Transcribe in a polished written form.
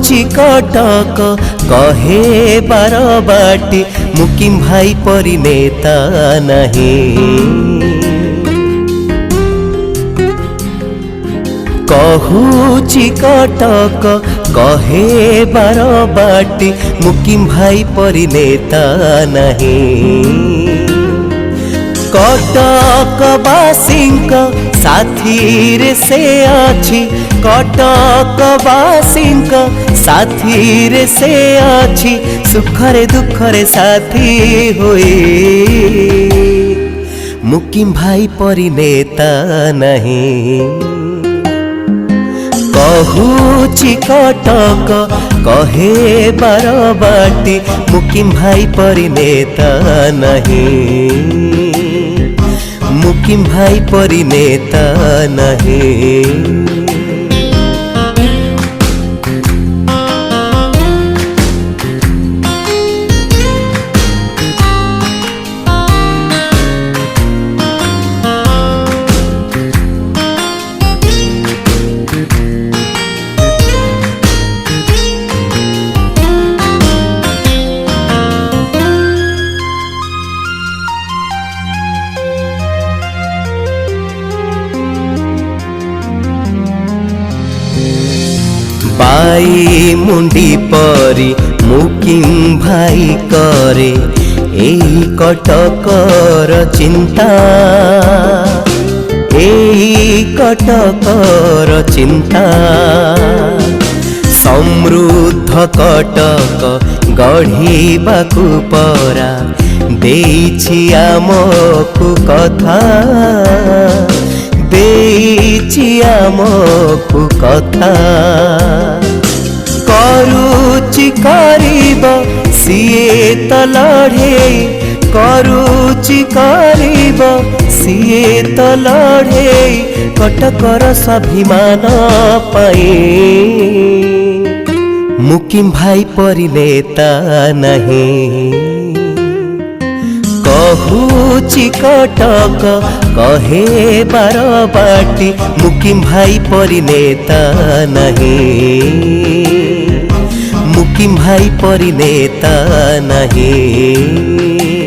कटक कहे बारबाटी मुकिम भाई परी नेता नहीं। कहूची कटक कहे बारबाटी मुकिम भाई परी नेता नहीं। कटक बासिंक साथी रे से अछि कटक बासिंक साथी रे से अछि सुखरे दुखरे साथी होए मुकिम भाई परी नेता नहीं। कहूची कटक कहे बारबाटी मुकिम भाई परी नेता नहीं। मुकिम भाई परी नेता नहीं। बाई मुंडी परी मुकिम भाई करे एई कटकर चिंता। एई कटकर चिंता समृद्ध कटक गढ़िबाकु परा देइछि आमकु कथा। देइछि आमकु कथा करुचि करिब सिए त लढेई। करुचि करिब सिए त लढेई कटकर स्वाभिमान पाई मुकिम भाई परी नेता नहीं। कहूची कटक कहे बारबाटी मुकिम भाई परी नेता नहीं। मुकिम भाई परी नेता नहीं।